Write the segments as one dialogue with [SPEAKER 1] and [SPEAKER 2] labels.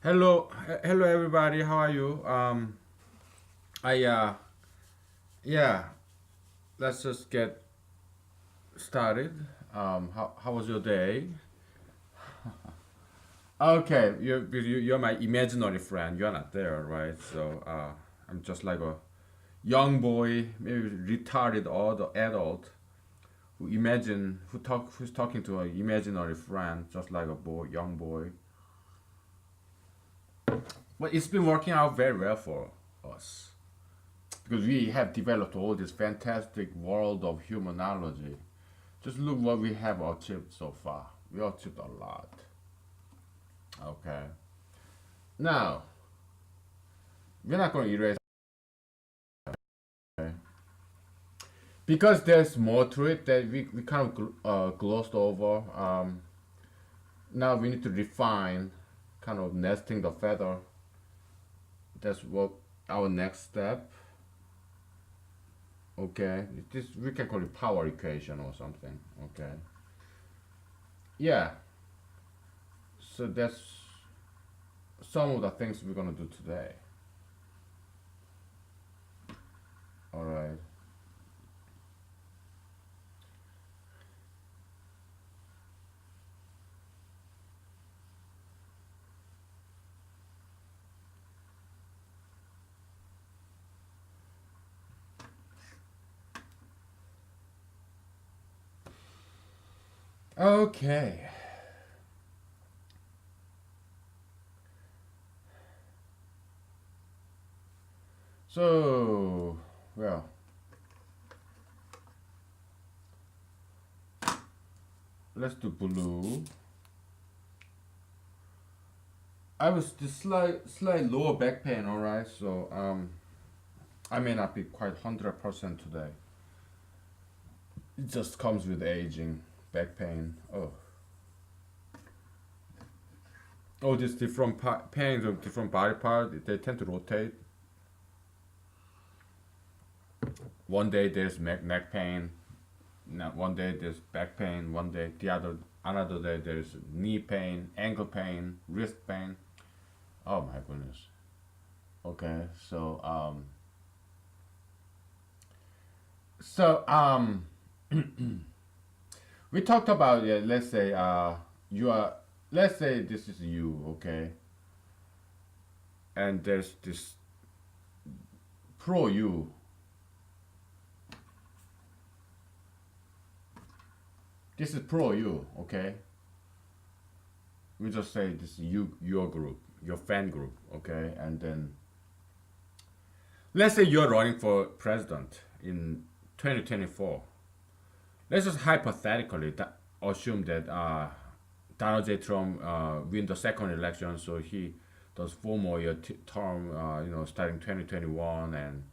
[SPEAKER 1] Hello everybody. How are you? I yeah. Let's just get started. How was your day? Okay, you're my imaginary friend. You're not there, right? So I'm just like a young boy, maybe retarded old adult who's talking to an imaginary friend, just like a young boy. But it's been working out very well for us because we have developed all this fantastic world of humanology. Just look what we have achieved so far. We achieved a lot. Okay. Now, we're not going to erase it because there's more to it that we kind of glossed over. Now we need to refine, kind of nesting the feather. That's what our next step. Okay. This we can call it power equation or something. Okay. Yeah. So that's some of the things we're gonna do today. All right. Okay. So, well, let's do blue. I was just slight lower back pain, all right. So I may not be quite 100% today. It just comes with aging, back pain. Oh, these different pains of different body parts. They tend to rotate. One day there's neck pain. One day there's back pain. One day another day there's knee pain, ankle pain, wrist pain. Oh my goodness. Okay, so we talked about, yeah, let's say you are, let's say this is you, okay, and there's this pro you. This is pro you, okay. We just say this is your group, your fan group, okay, and then let's say you're running for president in 2024. Let's just hypothetically assume that Donald J. Trump win the second election, so he does 4 more year term, starting 2021, and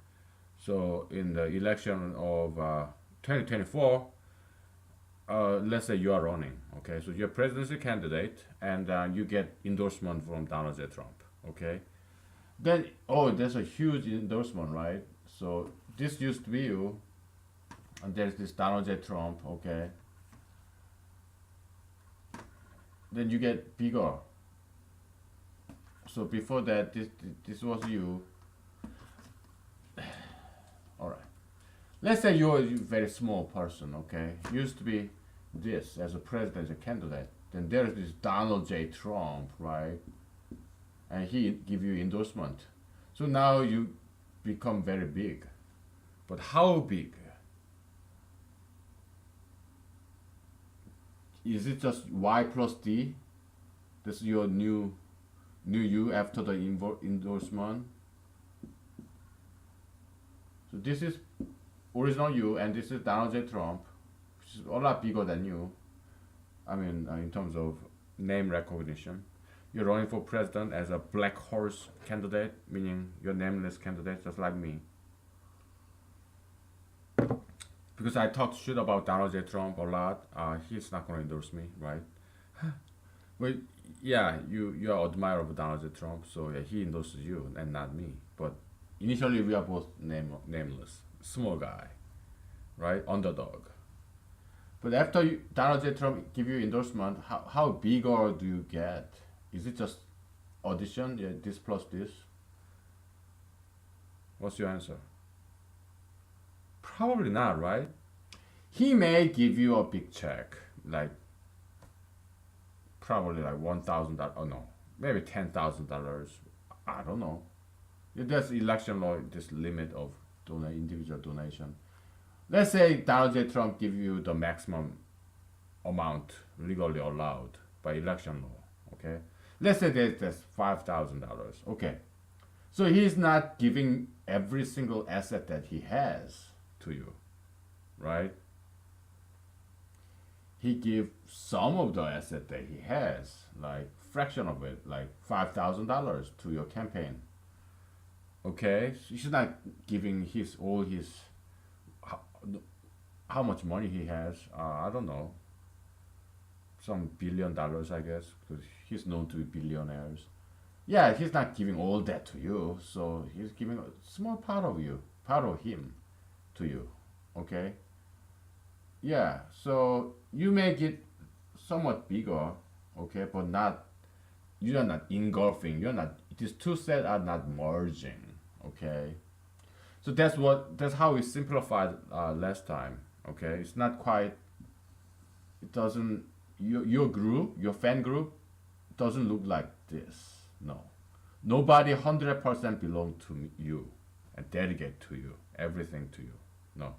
[SPEAKER 1] so in the election of 2024, let's say you are running, okay, so you're a presidency candidate, and you get endorsement from Donald J. Trump, okay, then there's a huge endorsement, right? So this used to be you, and there's this Donald J. Trump, okay, then you get bigger. So before that, this was you. All right. Let's say you're a very small person, okay? Used to be this as a presidential candidate. Then there's this Donald J. Trump, right? And he give you endorsement. So now you become very big. But how big? Is it just Y plus D? This is your new you after the endorsement. So this is original you, and this is Donald J. Trump, which is a lot bigger than you. I mean, in terms of name recognition. You're running for president as a black horse candidate, meaning you're nameless candidate, just like me. Because I talked shit about Donald J. Trump a lot, he's not going to endorse me, right? Well, yeah, you are admirer of Donald J. Trump, so yeah, he endorses you and not me. But initially, we are both nameless, small guy, right? Underdog. But after Donald J. Trump give you endorsement, how bigger do you get? Is it just addition, yeah, this plus this. What's your answer? Probably not, right? He may give you a big check, like probably like $1,000. Oh no, maybe $10,000. I don't know. There's election law, this limit of individual donation. Let's say Donald J. Trump give you the maximum amount legally allowed by election law. Okay, let's say that's $5,000. Okay, so he's not giving every single asset that he has to you, right? He give some of the asset that he has, like fraction of it, like $5,000 to your campaign. Okay, he's not giving his all his how, how much money he has. I don't know, some $1 billion, I guess, because he's known to be billionaires. Yeah, he's not giving all that to you, so he's giving a small part of you, part of him, to you. Okay. Yeah, so you make it somewhat bigger, okay, but not, you're not engulfing, you're not, these two sets are not merging, okay. So that's how we simplified last time, okay. It's not quite, it doesn't, your group, your fan group doesn't look like this, no. Nobody 100% belong to you and dedicate to you, everything to you, no.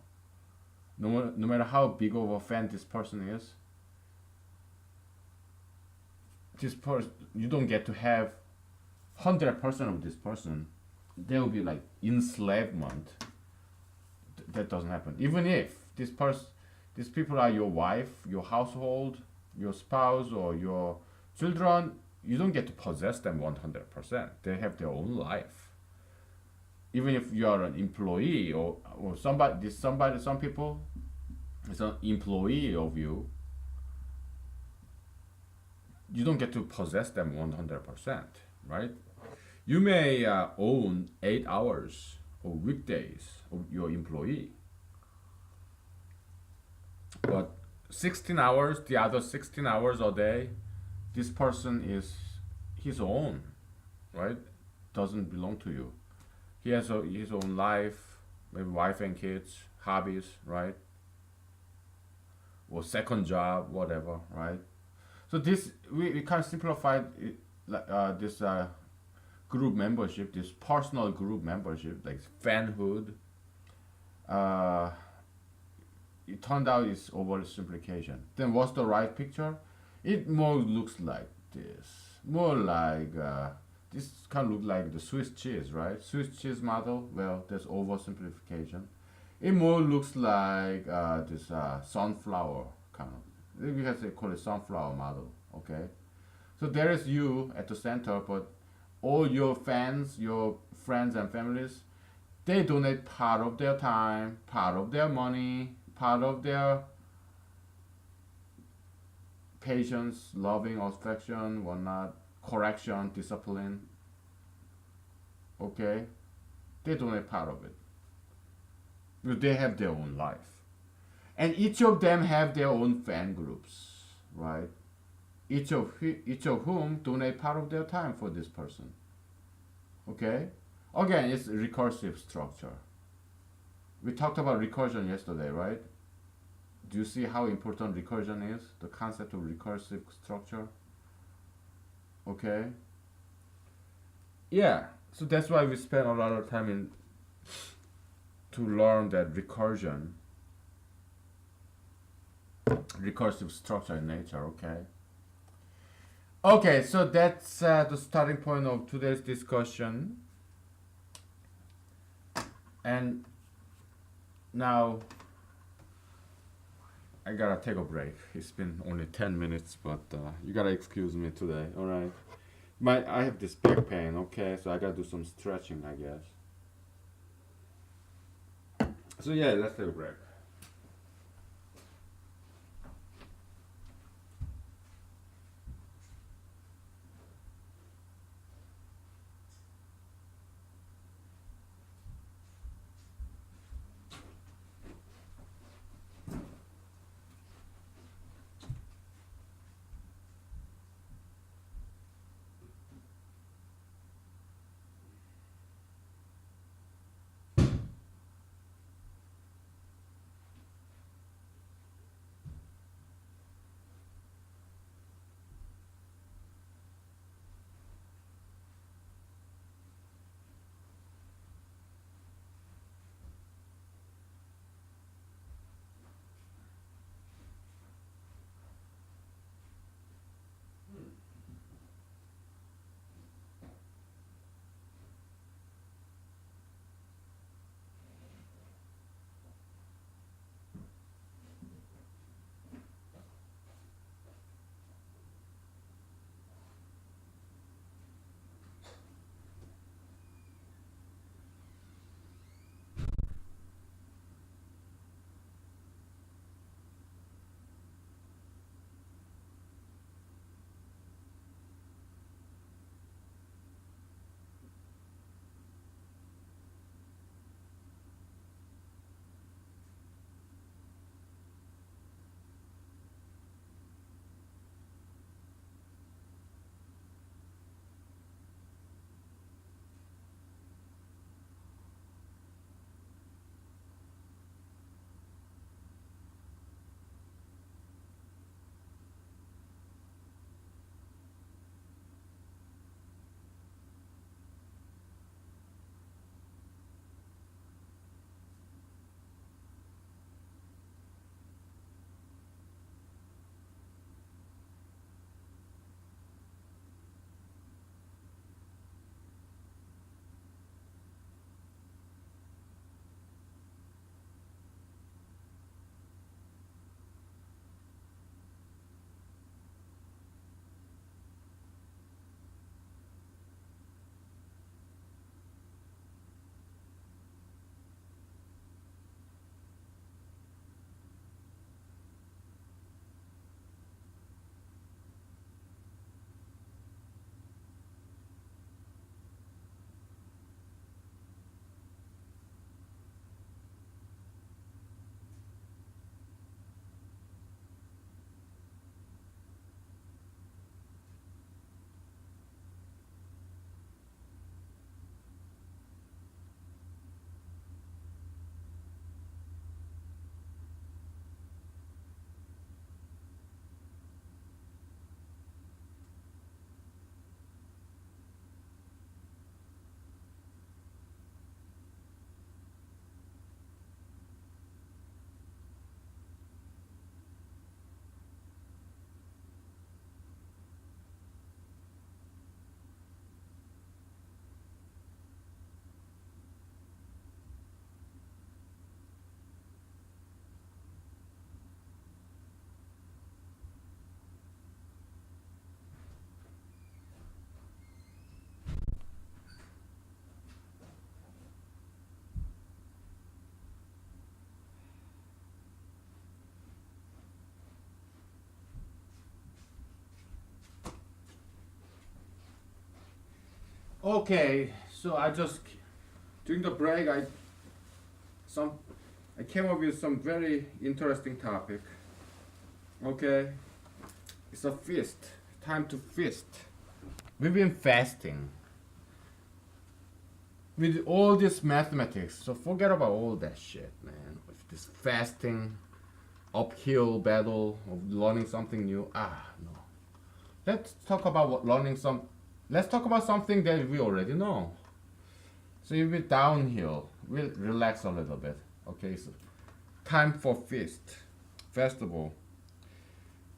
[SPEAKER 1] No matter how big of a fan this person is, this person, you don't get to have 100% of this person. There will be like enslavement. That doesn't happen. Even if these people are your wife, your household, your spouse, or your children, you don't get to possess them 100%. They have their own life. Even if you are an employee or some people is an employee of you, you don't get to possess them 100%, right? You may own 8 hours of weekdays of your employee, but 16 hours, the other 16 hours a day, this person is his own, right? Doesn't belong to you. He has his own life, maybe wife and kids, hobbies, right? Or second job, whatever, right? So this we kind of simplified it, this group membership, this personal group membership, like fanhood. Uh, it turned out it's oversimplification. Then what's the right picture? It more looks like this, more like this kind of look like the Swiss cheese, right? Swiss cheese model. Well, there's oversimplification. It more looks like this sunflower kind of. We can say call it sunflower model. Okay, so there is you at the center, but all your fans, your friends and families, they donate part of their time, part of their money, part of their patience, loving, affection, whatnot, correction, discipline. Okay, they donate part of it because they have their own life, and each of them have their own fan groups, right? Each of whom donate part of their time for this person. Okay, again, it's recursive structure. We talked about recursion yesterday, right? Do you see how important recursion is? The concept of recursive structure. Okay. Yeah. So that's why we spend a lot of time in to learn that recursive structure in nature. Okay. Okay. So that's the starting point of today's discussion. And now I gotta take a break. It's been only 10 minutes, but you gotta excuse me today. All right. I have this back pain. Okay, so I gotta do some stretching, I guess. So yeah, let's take a break. Okay, so I just during the break some I came up with some very interesting topic. Okay, it's a feast. Time to feast. We've been fasting with all this mathematics. So forget about all that shit, man. With this fasting, uphill battle of learning something new. No. Let's talk about what learning some. Let's talk about something that we already know. So you'll be downhill. We'll relax a little bit. Okay, so time for feast, festival,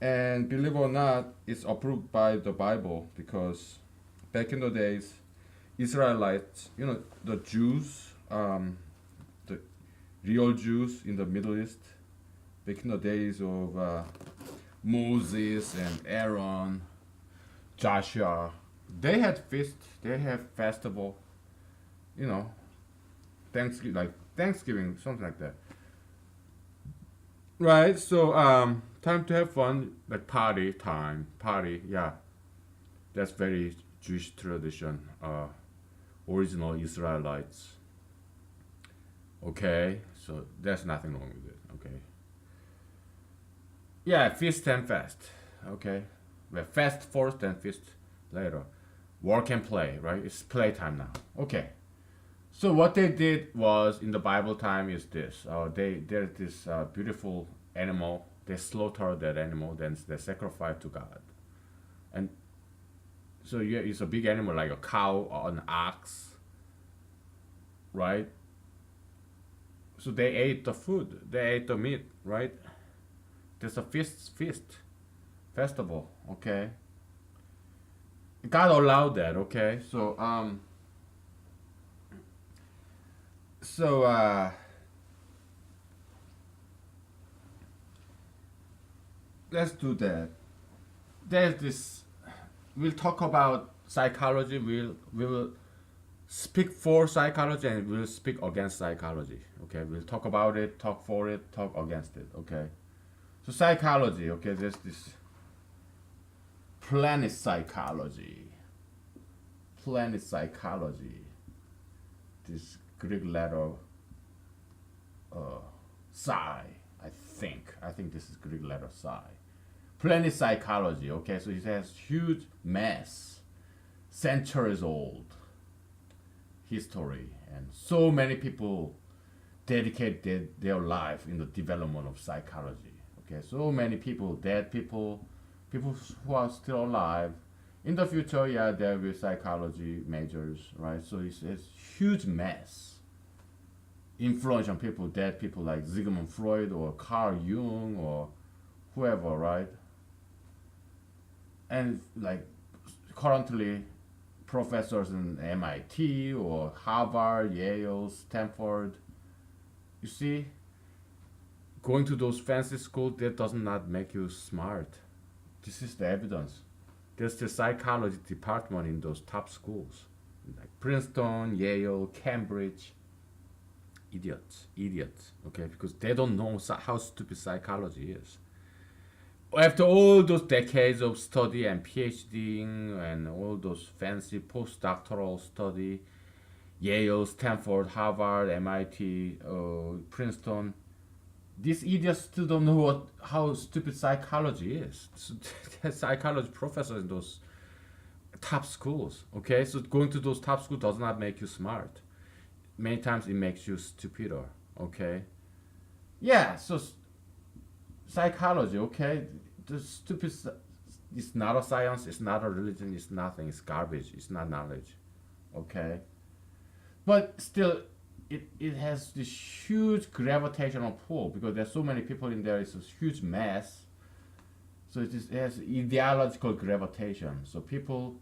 [SPEAKER 1] and believe it or not, it's approved by the Bible because back in the days, Israelites, the Jews, the real Jews in the Middle East, back in the days of Moses and Aaron, Joshua, they had feast, they have festival, you know, Thanksgiving, something like that. Right. So time to have fun, like party time, party. Yeah, that's very Jewish tradition. Original Israelites. Okay, so there's nothing wrong with it. Okay. Yeah, feast and fast. Okay, well, fast first, then feast later. Work and play, right? It's playtime now. Okay. So what they did was in the Bible time is this. There's this beautiful animal. They slaughter that animal, then they sacrifice to God. And so yeah, it's a big animal like a cow or an ox, right? So they ate the food. They ate the meat, right? There's a feast, festival. Okay. God allowed that. Okay. So let's do that. There's this. We'll talk about psychology. We will speak for psychology and we'll speak against psychology. Okay, we'll talk about it, talk for it, talk against it. Okay, so psychology. Okay, there's this planet psychology. Planet psychology. This Greek letter psi. I think this is Greek letter psi. Planet psychology. Okay, so it has huge mass, centuries old history, and so many people dedicated their life in the development of psychology. Okay, so many people, dead people, people who are still alive. In the future, yeah, there will be psychology majors, right? So it's huge mass influence on people, dead people like Sigmund Freud or Carl Jung or whoever, right? And like currently professors in MIT or Harvard, Yale, Stanford. You see, going to those fancy schools that does not make you smart. This is the evidence. There's the psychology department in those top schools, like Princeton, Yale, Cambridge. Idiots. Okay, because they don't know how stupid psychology is. After all those decades of study and PhD and all those fancy postdoctoral study, Yale, Stanford, Harvard, MIT, Princeton, these idiots still don't know how stupid psychology is. So, psychology professors in those top schools. Okay, so going to those top schools does not make you smart. Many times it makes you stupider. Okay, yeah. So psychology. Okay, the stupid. It's not a science. It's not a religion. It's nothing. It's garbage. It's not knowledge. Okay, but still it has this huge gravitational pull because there's so many people in there. It's a huge mass. So it has ideological gravitation. So people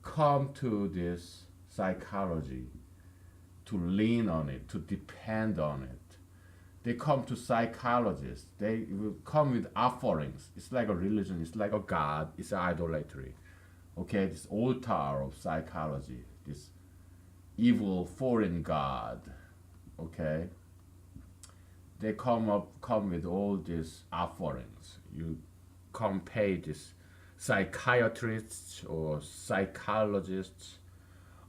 [SPEAKER 1] come to this psychology to lean on it, to depend on it. They come to psychologists. They will come with offerings. It's like a religion. It's like a god. It's idolatry. Okay, this altar of psychology. This evil foreign god. Okay, they come with all these offerings. You come pay this psychiatrists or psychologists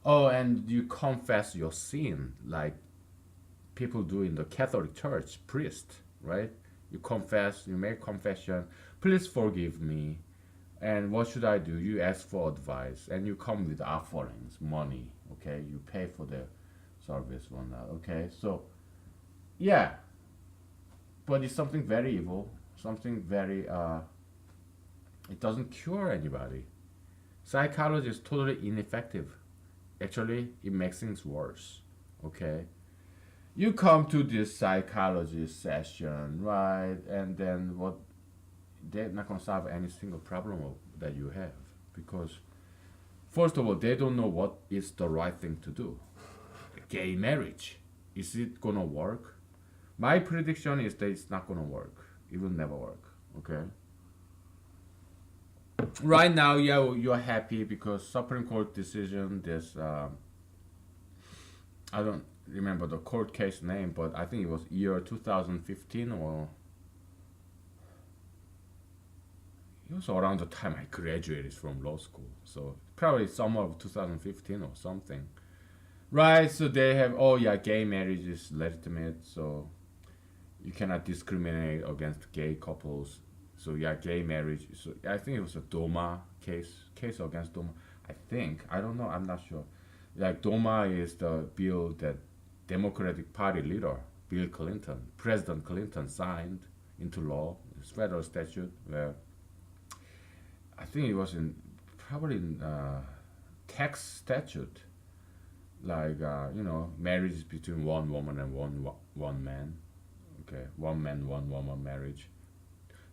[SPEAKER 1] Oh, and you confess your sin like people do in the Catholic Church, priest, right? You confess, you make confession. Please forgive me. And what should I do? You ask for advice, and you come with offerings, money. Okay, you pay for the service, one. Okay, so yeah, but it's something very evil, something very. It doesn't cure anybody. Psychology is totally ineffective. Actually, it makes things worse. Okay, you come to this psychology session, right? And then what? They're not gonna solve any single problem that you have because first of all, they don't know what is the right thing to do. Gay marriage, is it gonna work? My prediction is that it's not gonna work. It will never work. Okay. Right now, yeah, you're happy because Supreme Court decision. This I don't remember the court case name, but I think it was year 2015 or it was around the time I graduated from law school. So probably summer of 2015 or something. Right, so they have, oh yeah, gay marriage is legitimate, so you cannot discriminate against gay couples. So yeah, gay marriage. So I think it was a DOMA case against DOMA. I think, I don't know, I'm not sure. Like DOMA is the bill that Democratic Party leader Bill Clinton, President Clinton signed into law. It's federal statute where I think it was in probably in tax statute like marriage is between one woman and one man. Okay, one man one woman marriage.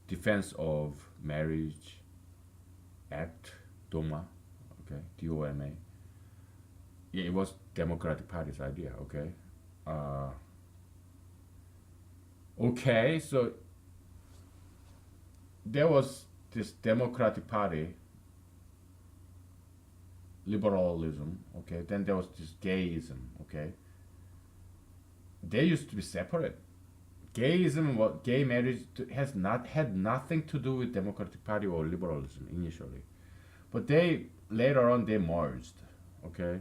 [SPEAKER 1] Defense of Marriage Act, DOMA. Okay, DOMA. Yeah, it was Democratic Party's idea. Okay. Uh, okay, so there was this Democratic Party liberalism. Okay, then there was this gayism. Okay, they used to be separate. Gayism, what gay marriage has not had nothing to do with Democratic Party or liberalism initially, but they later on they merged. Okay,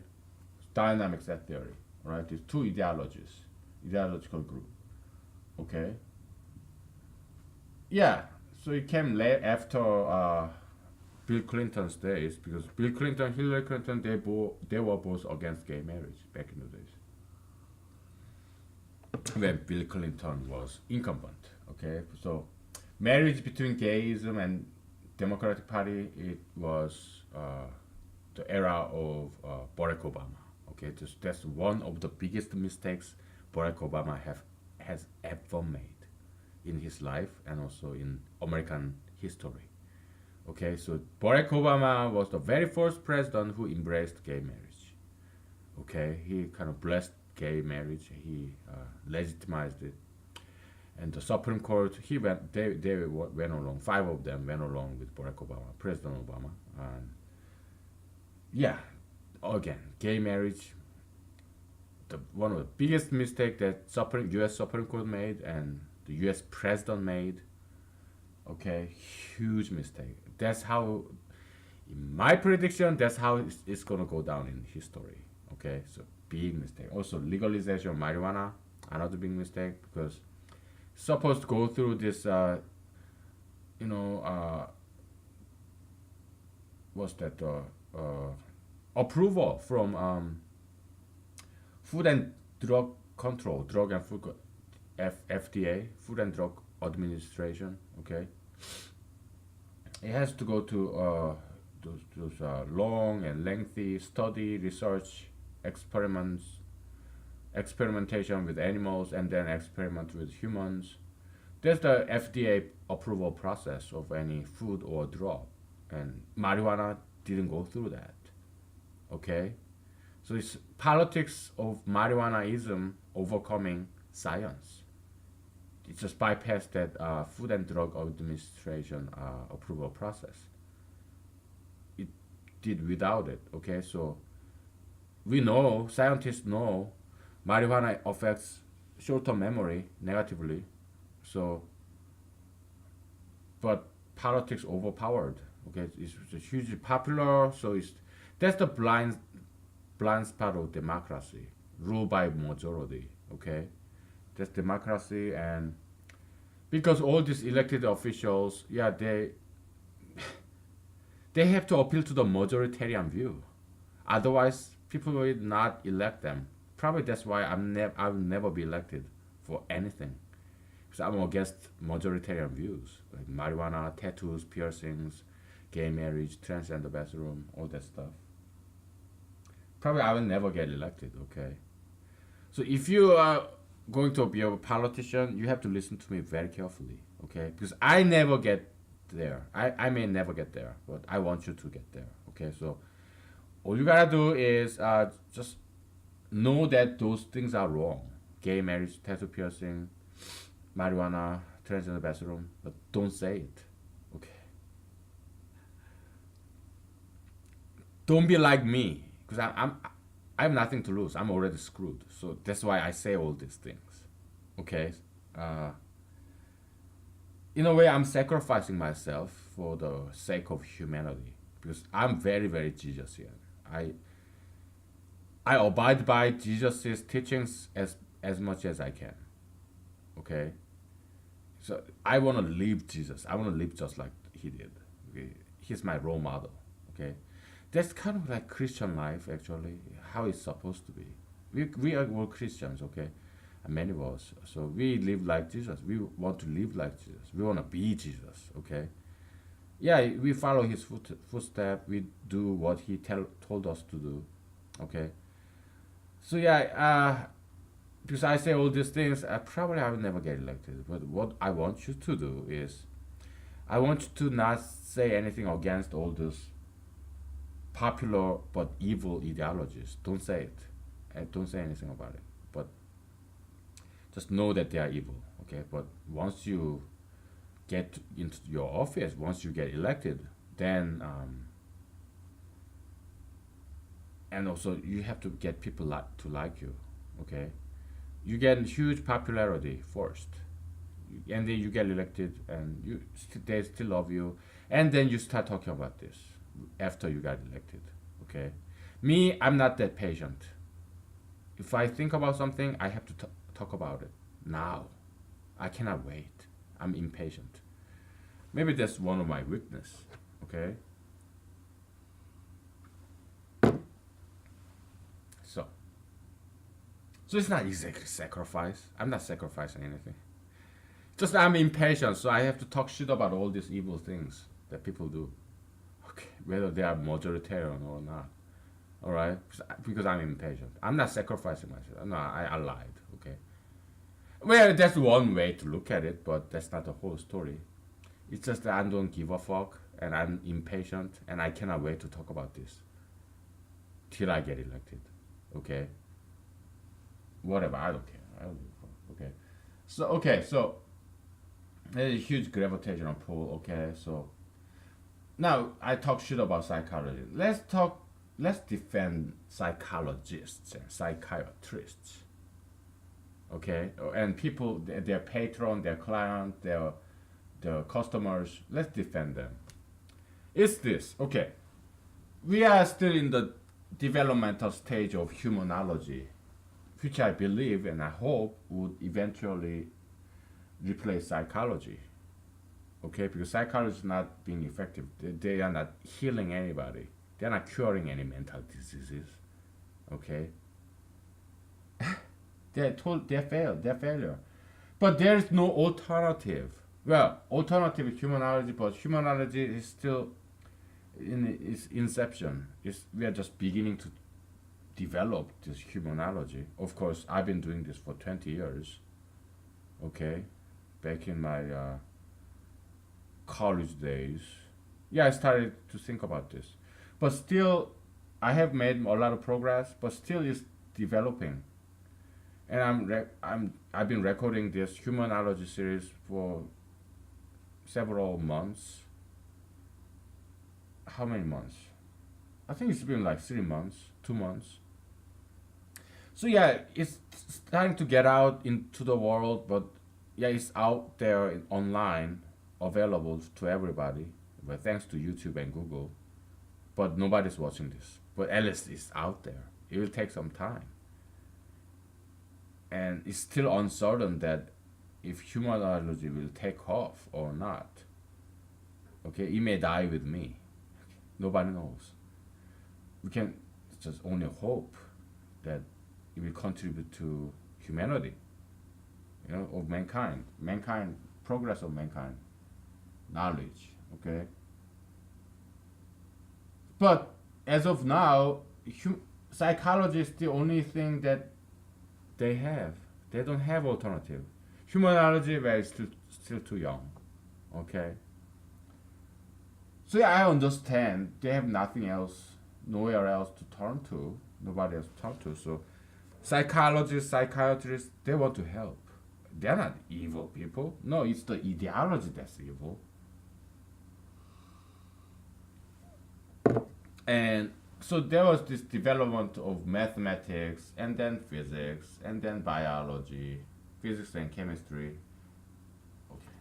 [SPEAKER 1] dynamic set theory, right? These two ideological group. Okay, yeah. So it came late after Bill Clinton's days because Bill Clinton, Hillary Clinton, they were both against gay marriage back in the days when Bill Clinton was incumbent. Okay, so marriage between gayism and Democratic Party, it was the era of Barack Obama. Okay, that's one of the biggest mistakes Barack Obama has ever made in his life and also in American history. Okay, so Barack Obama was the very first president who embraced gay marriage. Okay, he kind of blessed gay marriage. He legitimized it, and the Supreme Court they went along. Five of them went along with Barack Obama, President Obama, and yeah, again, gay marriage. One of the biggest mistake that U.S. Supreme Court made and the U.S. President made. Okay, huge mistake. That's how, in my prediction, that's how it's gonna go down in history. Okay, so big mistake. Also, legalization of marijuana, another big mistake because it's supposed to go through this, you know, what's that? Approval from Food and Drug Control, Drug and Food FDA, Food and Drug Administration. Okay, it has to go to those long and lengthy study, research, experiments, experimentation with animals, and then experiment with humans. That's the FDA approval process of any food or drug, and marijuana didn't go through that. Okay, so it's politics of marijuanaism overcoming science. It just bypassed that Food and Drug Administration approval process. It did without it. Okay, so we know, scientists know, marijuana affects short-term memory negatively. So, but politics overpowered. Okay, it's hugely popular. So that's the blind spot of democracy, rule by majority. Okay, that's democracy, and because all these elected officials, yeah, they have to appeal to the majoritarian view. Otherwise, people will not elect them. Probably that's why I will never be elected for anything. Because I'm against majoritarian views like marijuana, tattoos, piercings, gay marriage, transgender bathroom, all that stuff. Probably I will never get elected. Okay. So if you are going to be a politician, you have to listen to me very carefully. Okay. Because I never get there. I may never get there, but I want you to get there. Okay. So all you gotta do is just know that those things are wrong. Gay marriage, tattoo piercing, marijuana, transgender bathroom, but don't say it. Okay. Don't be like me, because I have nothing to lose. I'm already screwed. So that's why I say all these things. Okay. Uh, in a way, I'm sacrificing myself for the sake of humanity because I'm very, very Jesusian. I I abide by Jesus' teachings as much as I can. Okay, so I want to live Jesus. I want to live just like he did. Okay? He's my role model. Okay, that's kind of like Christian life actually. How it's supposed to be. We are all Christians. Okay, and many of us. So we live like Jesus. We want to live like Jesus. We want to be Jesus. Okay. Yeah, we follow his footstep. We do what he told us to do. Okay. So yeah, because I say all these things, I will never get elected. But what I want you to do is, I want you to not say anything against all those popular but evil ideologies. Don't say it, and don't say anything about it. But just know that they are evil. Okay. But once you get into your office, once you get elected, then and also you have to get people to like you. Okay, you get huge popularity first, and then you get elected, and they still love you, and then you start talking about this after you got elected. Okay, me, I'm not that patient. If I think about something, I have to talk about it now. I cannot wait. I'm impatient. Maybe that's one of my weakness. Okay. So, so it's not exactly sacrifice. I'm not sacrificing anything. Just I'm impatient, so I have to talk shit about all these evil things that people do. Okay, whether they are majoritarian or not. All right, because I'm impatient. I'm not sacrificing myself. No, I lied. Okay. Well, that's one way to look at it, but that's not the whole story. It's just that I don't give a fuck, and I'm impatient, and I cannot wait to talk about this till I get elected. Okay. Whatever. I don't care. I don't give a fuck. Okay. So there's a huge gravitational pull. Okay. So now I talk shit about psychology. Let's defend psychologists and psychiatrists. Okay, and people, their patron, their client, their customers. Let's defend them. It's this. Okay, we are still in the developmental stage of humanology, which I believe and I hope would eventually replace psychology. Okay, because psychology is not being effective. They are not healing anybody. They are not curing any mental diseases. Okay, they failed. They're failure. But there is no alternative. Well, alternative is humanology, but humanology is still in its inception. We are just beginning to develop this humanology. Of course, I've been doing this for 20 years. Okay, back in my college days, yeah, I started to think about this. But still, I have made a lot of progress, but still it's developing. And I've been recording this humanology series for several months. How many months? I think it's been like 3 months, 2 months. So yeah, it's starting to get out into the world, but yeah, it's out there online, available to everybody. But thanks to YouTube and Google, but nobody's watching this. But at least it's out there. It will take some time. And it's still uncertain that if humanology will take off or not. Okay, it may die with me. Nobody knows. We can just only hope that it will contribute to humanity, of mankind, progress of mankind, knowledge. Okay, but as of now, psychology is the only thing that they have. They don't have alternative. Humanology, well, is still too young. Okay. So yeah, I understand they have nothing else, nowhere else to turn to, nobody else to turn to. So psychologists, psychiatrists, they want to help. They're not evil people. No, it's the ideology that's evil. And so there was this development of mathematics and then physics and then biology, physics and chemistry. Okay.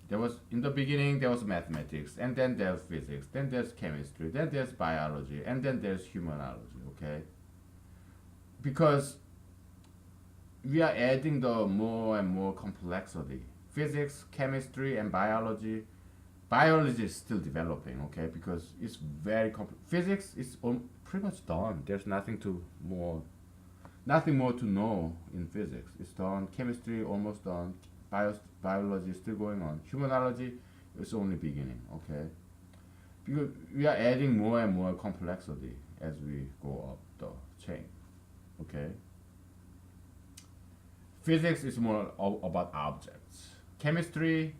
[SPEAKER 1] There was in the beginning there was mathematics and then there's physics, then there's chemistry, then there's biology, and then there's humanology, okay? Because we are adding the more and more complexity. Physics, chemistry, and biology. Biology is still developing, okay, because it's very complex. Physics is pretty much done. There's nothing more to know in physics. It's done. Chemistry almost done. Biology is still going on. Humanology is only beginning, okay, because we are adding more and more complexity as we go up the chain, okay. Physics is more about objects. Chemistry,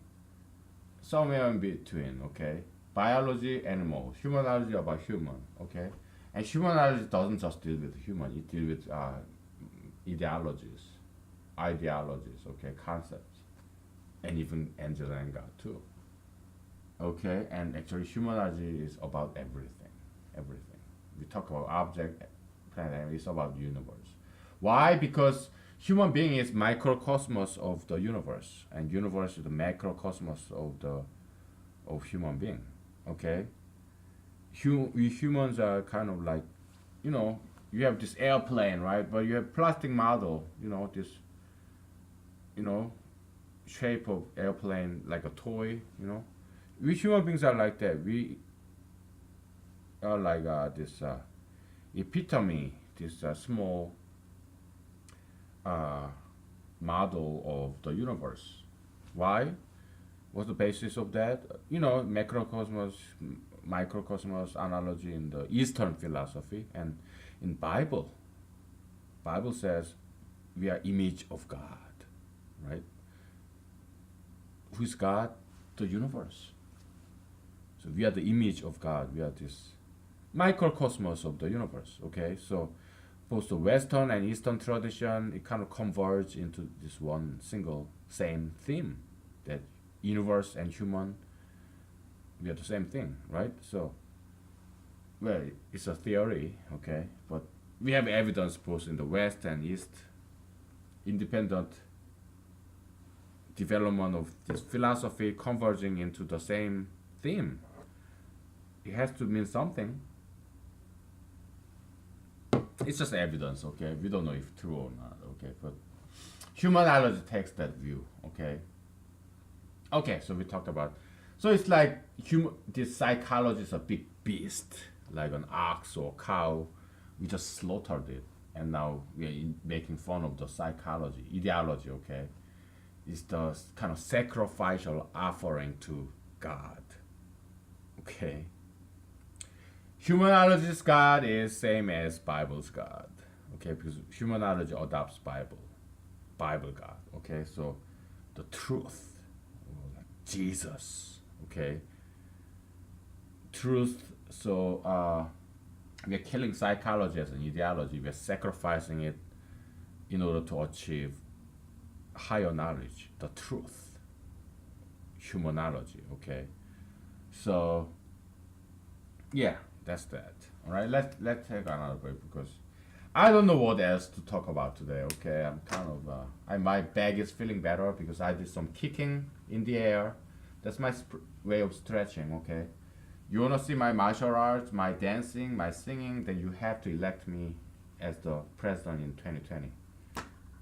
[SPEAKER 1] somewhere in between, okay? Biology, animals. Humanology about human, okay? And humanology doesn't just deal with human, it deals with ideologies, okay? Concepts. And even angel and God too. Okay? And actually humanology is about everything. Everything. We talk about object, planet, it's about universe. Why? Because human being is microcosmos of the universe, and universe is the macrocosmos of human being. Okay, we humans are kind of like, you have this airplane, right? But you have plastic model, this, shape of airplane like a toy. We human beings are like that. We are like this epitome, this small model of the universe. Why? What's the basis of that? Macrocosmos, microcosmos analogy in the Eastern philosophy, and in Bible. Bible says we are image of God, right? Who is God? The universe. So we are the image of God. We are this microcosmos of the universe. Okay, so both the Western and Eastern tradition, it kind of converge into this one single same theme, that universe and human, we are the same thing, right? So, well, it's a theory, okay, but we have evidence both in the West and East, independent development of this philosophy converging into the same theme. It has to mean something. It's just evidence, okay? We don't know if true or not, okay? But humanology takes that view, okay? Okay, so we talked about. So it's like this psychology is a big beast, like an ox or cow. We just slaughtered it, and now we're making fun of the psychology, ideology, okay? It's the kind of sacrificial offering to God, okay? Humanology's God is same as Bible's God, okay? Because humanology adopts Bible God, okay? So the truth, like Jesus, okay? Truth. So we're killing psychology as an ideology. We're sacrificing it in order to achieve higher knowledge, the truth, humanology, okay? So yeah, that's that. All right, let's take another break because I don't know what else to talk about today. Okay, I'm kind of my back is feeling better because I did some kicking in the air. That's my way of stretching. Okay, you wanna see my martial arts, my dancing, my singing? Then you have to elect me as the president in 2020.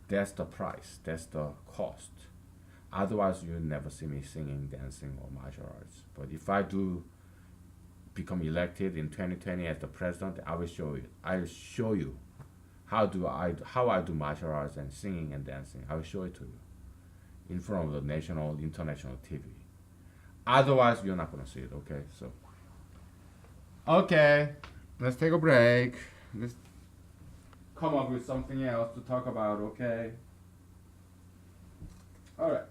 [SPEAKER 1] That's the price. That's the cost. Otherwise, you'll never see me singing, dancing, or martial arts. But if I do become elected in 2020 as the president, I will show you. I will show you how I do martial arts and singing and dancing. I will show it to you in front of the national, international TV. Otherwise, you're not gonna see it. Okay, so okay, let's take a break. Let's come up with something else to talk about. Okay. All right.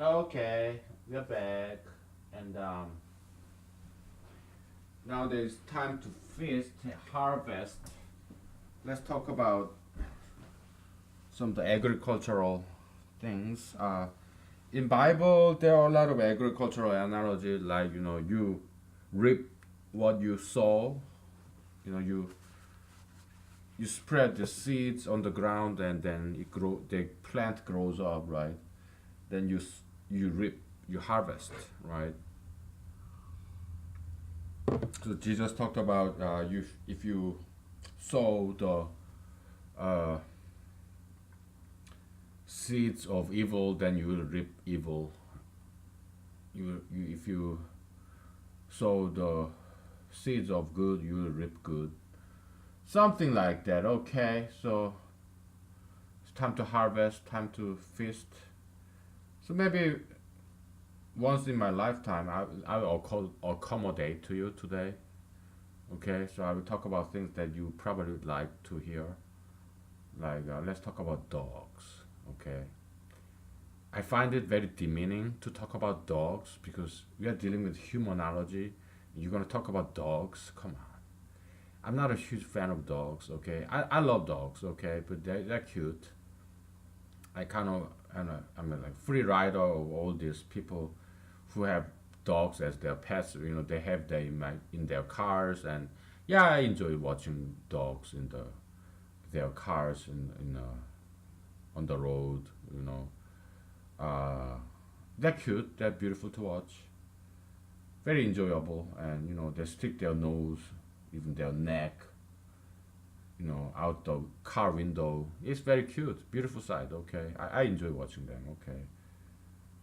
[SPEAKER 1] Okay, we're back, and now there's time to feast, harvest. Let's talk about some of the agricultural things. In Bible, there are a lot of agricultural analogy, like you reap what you sow. You spread the seeds on the ground, and then the plant grows up, right? Then you reap, you harvest, right? So Jesus talked about if you sow the uh, seeds of evil, then you will reap evil. If you sow the seeds of good, you will reap good. Something like that. Okay, so it's time to harvest, time to feast. So maybe once in my lifetime, I will accommodate to you today. Okay, so I will talk about things that you probably would like to hear. Like, let's talk about dogs. Okay, I find it very demeaning to talk about dogs because we are dealing with humanology. You're gonna talk about dogs? Come on. I'm not a huge fan of dogs. Okay, I love dogs. Okay, but they're cute. I kind of I'm a like free rider of all these people who have dogs as their pets. They have them in their cars, and yeah, I enjoy watching dogs in their cars on the road. Uh, they're cute. They're beautiful to watch. Very enjoyable, and they stick their nose, even their neck, out the car window. It's very cute, beautiful sight. Okay, I enjoy watching them. Okay,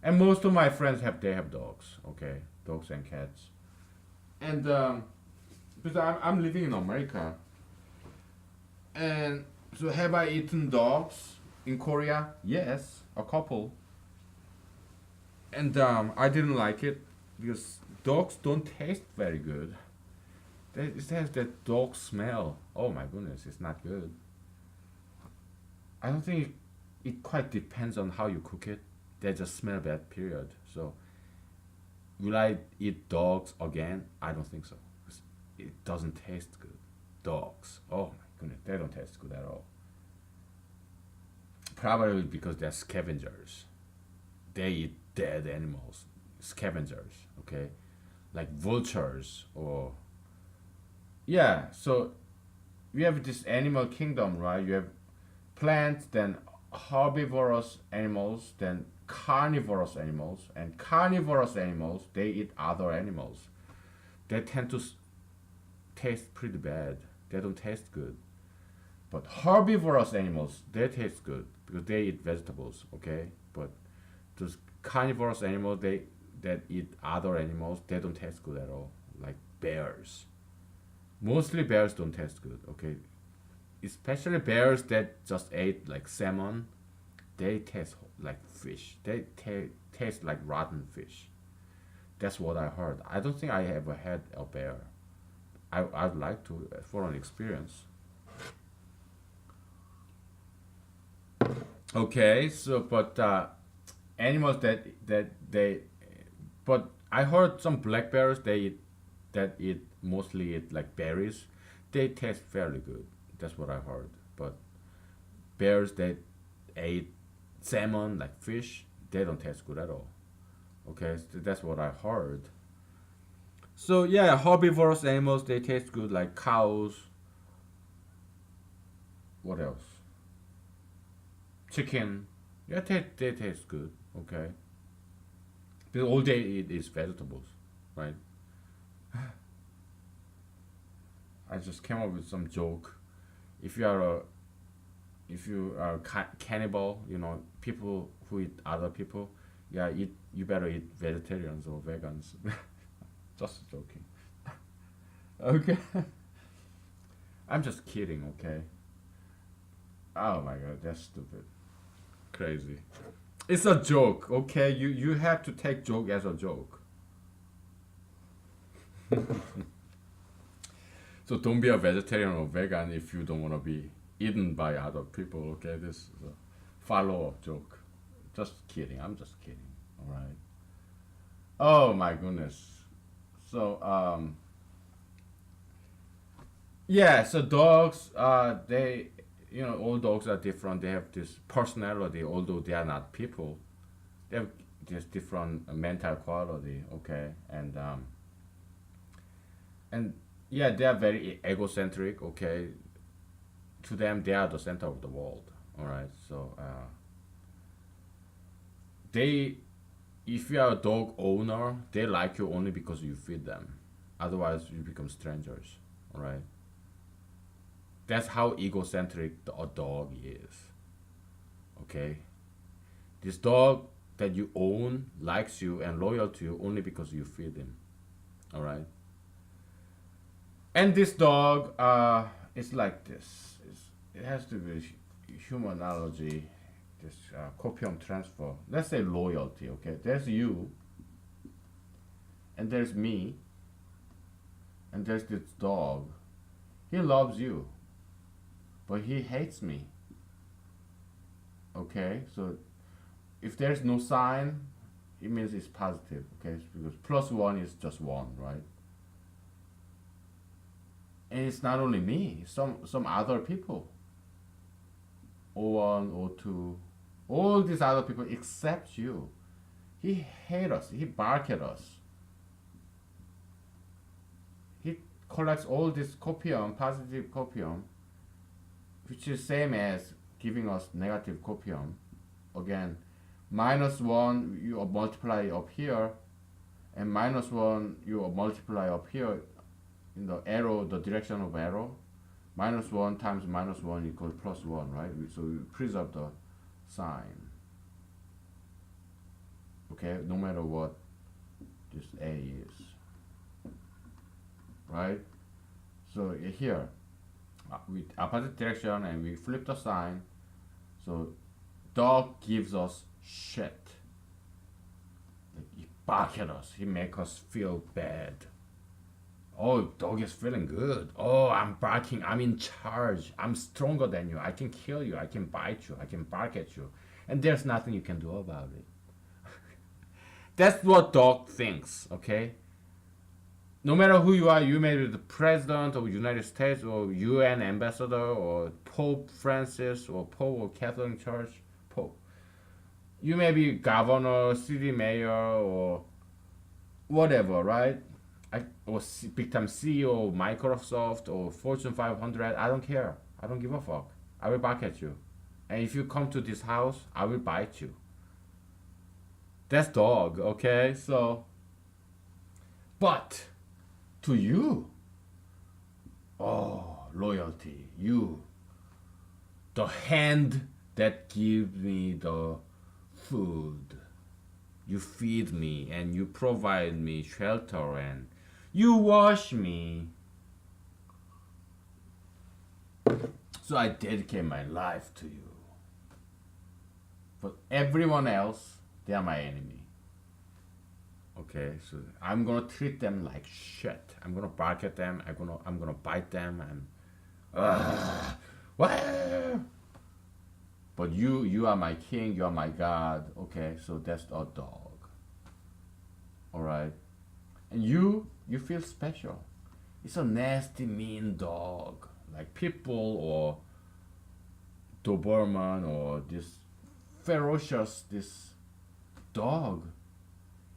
[SPEAKER 1] and most of my friends have dogs. Okay, dogs and cats, and because I'm living in America, and so have I eaten dogs in Korea? Yes, a couple, and I didn't like it because dogs don't taste very good. It has that dog smell. Oh my goodness, it's not good. I don't think it quite depends on how you cook it. They just smell bad, period. So, will I eat dogs again? I don't think so. 'Cause it doesn't taste good. Dogs. Oh my goodness, they don't taste good at all. Probably because they're scavengers. They eat dead animals. Scavengers, okay? Like vultures or. Yeah, so we have this animal kingdom, right? You have plants, then herbivorous animals, then carnivorous animals, and carnivorous animals they eat other animals. They tend to taste pretty bad. They don't taste good. But herbivorous animals they taste good because they eat vegetables. Okay, but those carnivorous animals they that eat other animals they don't taste good at all. Like bears. Mostly bears don't taste good. Okay, especially bears that just ate like salmon, they taste like fish. They taste like rotten fish. That's what I heard. I don't think I ever had a bear. I'd like to for an experience. Okay, so but animals that they, but I heard some black bears that eat mostly eat like berries. They taste fairly good. That's what I heard. But bears that ate salmon like fish, they don't taste good at all. Okay, so that's what I heard. So yeah, herbivorous animals they taste good like cows. What else? Chicken. Yeah, they taste good. Okay, because all they eat is vegetables, right? I just came up with some joke. If you are a if you are cannibal, people who eat other people, yeah, you better eat vegetarians or vegans. Just joking. Okay, I'm just kidding. Okay. Oh my god, that's stupid, crazy. It's a joke. Okay, you have to take joke as a joke. So don't be a vegetarian or vegan if you don't want to be eaten by other people. Okay, this is a follow-up joke. Just kidding. I'm just kidding. All Oh my goodness. So yeah, so dogs, they, all dogs are different. They have this personality, although they are not people. They have this different mental quality. Okay, and yeah, they are very egocentric. Okay, to them, they are the center of the world. All right, so they, if you are a dog owner, they like you only because you feed them. Otherwise, you become strangers. All right, that's how egocentric a dog is. Okay, this dog that you own likes you and loyal to you only because you feed him. All right, and this dog, is like this. It has to be humanology, this copium transfer. Let's say loyalty. Okay, there's you, and there's me, and there's this dog. He loves you, but he hates me. Okay, so if there's no sign, it means it's positive. Okay, because plus one is just one, right? And it's not only me, some other people, O1, O2, all these other people except you. He hates us. He barks at us. He collects all this copium, positive copium, which is same as giving us negative copium. Again, minus 1 you multiply up here, and minus 1 you multiply up here in the arrow, the direction of arrow. Minus 1 times minus 1 equals plus 1, right? So we preserve the sign. Okay, no matter what this A is. Right? So here, with opposite direction and we flip the sign. So dog gives us shit. Like he barks at us. He makes us feel bad. Oh, dog is feeling good. Oh, I'm barking. I'm in charge. I'm stronger than you. I can kill you. I can bite you. I can bark at you. And there's nothing you can do about it. That's what dog thinks, okay? No matter who you are, you may be the president of the United States or UN ambassador or Pope Francis or Pope of Catholic Church, Pope. You may be governor, city mayor, or whatever, right? Or big time CEO of Microsoft or Fortune 500. I don't care. I don't give a fuck. I will bark at you. And if you come to this house, I will bite you. That's dog, okay? So, but to you, oh, loyalty, you, the hand that gives me the food. You feed me and you provide me shelter and you wash me. So I dedicate my life to you. But everyone else, they are my enemy. Okay, so I'm gonna treat them like shit. I'm gonna bark at them. I'm gonna bite them and what? But you are my king. You are my god. Okay, so that's a dog. All right, and you feel special. It's a nasty, mean dog, like Pitbull or Doberman or this ferocious this dog.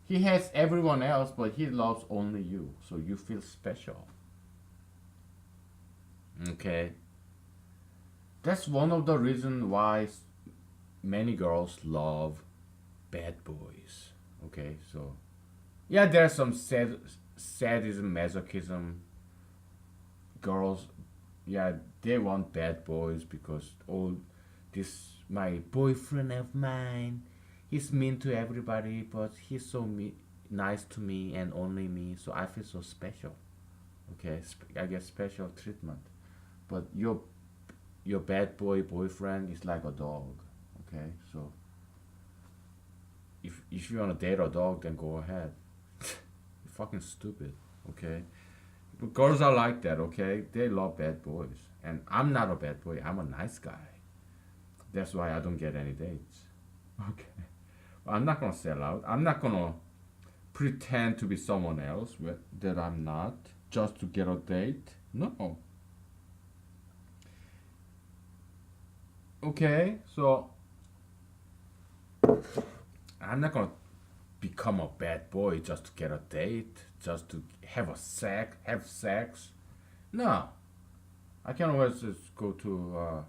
[SPEAKER 1] He hates everyone else, but he loves only you, so you feel special. Okay, that's one of the reasons why many girls love bad boys. Okay, so yeah, there's some sadism, masochism. Girls, yeah, they want bad boys because all this my boyfriend of mine, he's mean to everybody, but he's so nice to me and only me, so I feel so special. Okay, I get special treatment. But your bad boyfriend is like a dog. Okay, so if you wanna date a dog, then go ahead. You're fucking stupid. Okay, but girls are like that. Okay, they love bad boys, and I'm not a bad boy. I'm a nice guy. That's why I don't get any dates. Okay, I'm not gonna sell out. I'm not gonna pretend to be someone else that I'm not just to get a date. No. Okay, so I'm not gonna become a bad boy just to get a date, just to have sex. No, I can always just go to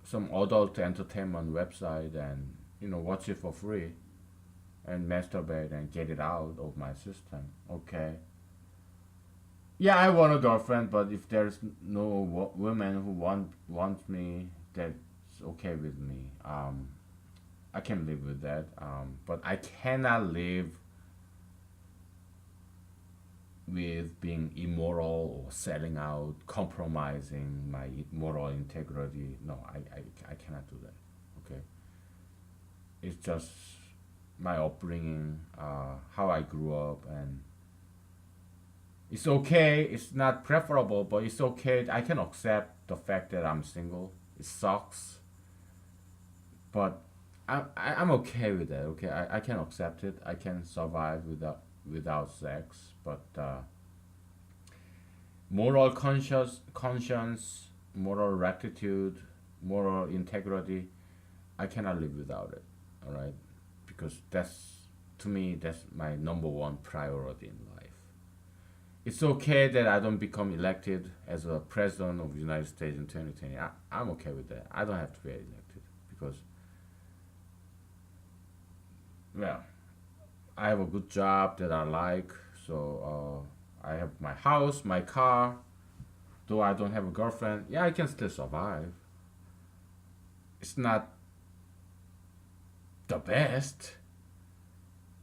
[SPEAKER 1] some adult entertainment website and watch it for free and masturbate and get it out of my system. Okay. Yeah, I want a girlfriend, but if there's no woman who wants me, that's okay with me. I can live with that. But I cannot live with being immoral or selling out, compromising my moral integrity. No, I cannot do that. Okay, it's just my upbringing, how I grew up, and it's okay. It's not preferable, but it's okay. I can accept the fact that I'm single. It sucks, but I'm okay with that. Okay, I can accept it. I can survive without sex, but moral conscience, moral rectitude, moral integrity, I cannot live without it. All right, because to me that's my number one priority in life. It's okay that I don't become elected as a president of the United States in 2020. I'm okay with that. I don't have to be elected because, well, I have a good job that I like. So I have my house, my car. Though I don't have a girlfriend, yeah, I can still survive. It's not the best,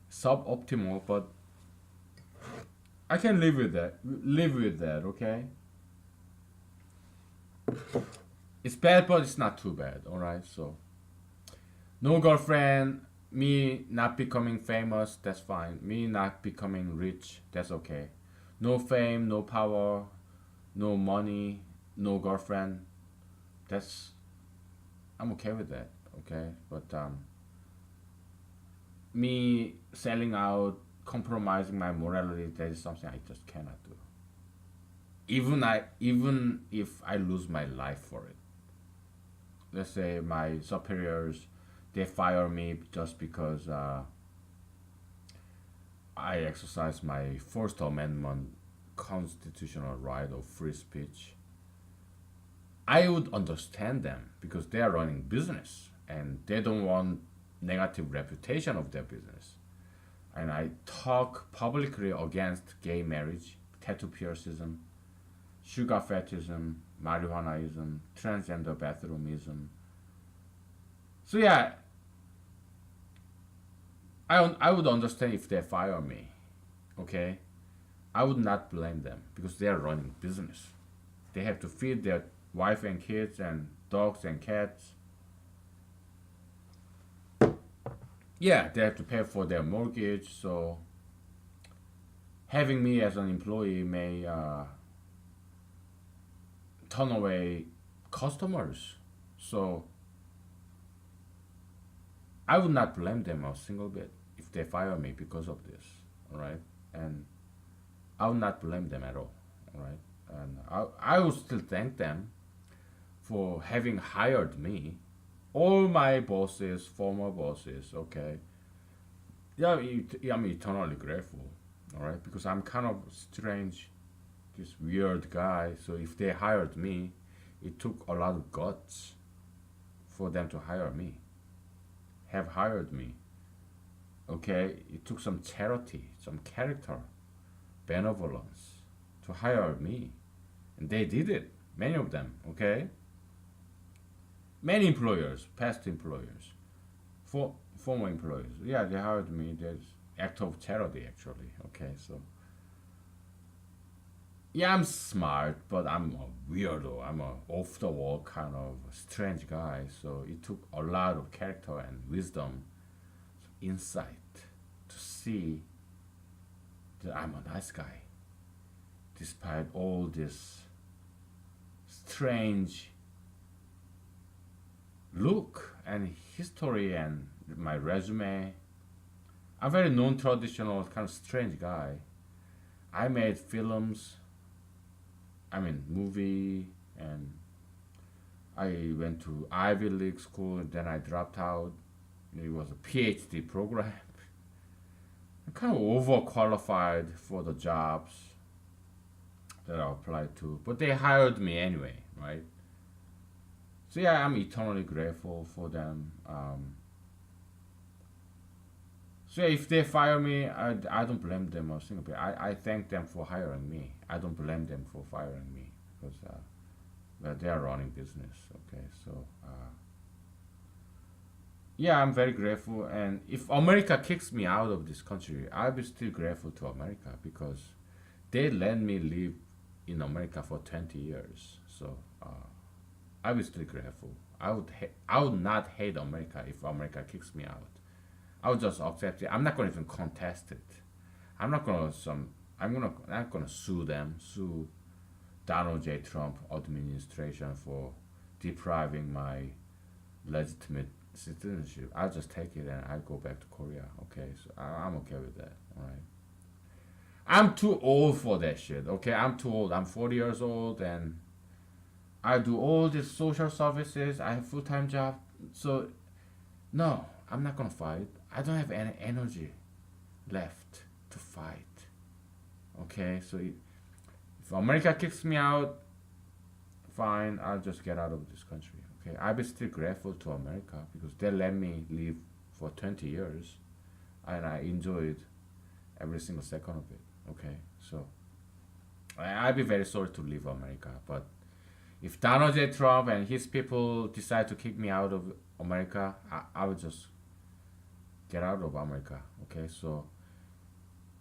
[SPEAKER 1] suboptimal, but I can live with that. Live with that, okay? It's bad, but it's not too bad, alright? So, no girlfriend, me not becoming famous, that's fine. Me not becoming rich, that's okay. No fame, no power, no money, no girlfriend, that's, I'm okay with that, okay? But me selling out, compromising my morality, that is something I just cannot do. Even if I lose my life for it. Let's say my superiors, they fire me just because I exercise my First Amendment constitutional right of free speech. I would understand them because they are running business and they don't want negative reputation of their business. And I talk publicly against gay marriage, tattoo piercism, sugar fetishism, marijuanaism, transgender bathroomism. So yeah, I would understand if they fire me, okay? I would not blame them because they are running business. They have to feed their wife and kids and dogs and cats. Yeah, they have to pay for their mortgage. So having me as an employee may turn away customers. So I would not blame them a single bit if they fire me because of this. All right, and I would not blame them at all. All right, and I would still thank them for having hired me. All my bosses, former bosses, okay. Yeah, I'm eternally grateful. All right, because I'm kind of strange, this weird guy. So if they hired me, it took a lot of guts for them to hire me, have hired me. Okay, it took some charity, some character, benevolence to hire me, and they did it. Many of them. Okay, many employers, past employers, former employers. Yeah, they hired me. There's act of charity actually. Okay, so yeah, I'm smart, but I'm a weirdo. I'm a off the wall kind of strange guy. So it took a lot of character and wisdom, insight to see that I'm a nice guy, despite all this strange look and history and my resume. I'm very non-traditional, kind of strange guy. I made films, I mean movie, and I went to Ivy League school. And then I dropped out. It was a PhD program. I'm kind of overqualified for the jobs that I applied to, but they hired me anyway, right? So yeah, I'm eternally grateful for them. So if they fire me, I don't blame them a single bit. I thank them for hiring me. I don't blame them for firing me because well, they are running business. Okay, so yeah, I'm very grateful. And if America kicks me out of this country, I'll be still grateful to America because they let me live in America for 20 years. So I will still grateful. I would not hate America if America kicks me out. I would just accept it. I'm not gonna even contest it. I'm not gonna some. I'm gonna not gonna sue them. Sue Donald J. Trump administration for depriving my legitimate citizenship. I'll just take it and I go back to Korea. Okay, so I'm okay with that. All right. I'm too old for that shit. Okay, I'm too old. I'm 40 years old and I do all these social services. I have full time job. So no, I'm not gonna fight. I don't have any energy left to fight. Okay, so if America kicks me out, fine. I'll just get out of this country. Okay, I'll be still grateful to America because they let me live for 20 years, and I enjoyed every single second of it. Okay, so I'll be very sorry to leave America, but if Donald J. Trump and his people decide to kick me out of America, I will just get out of America. Okay, so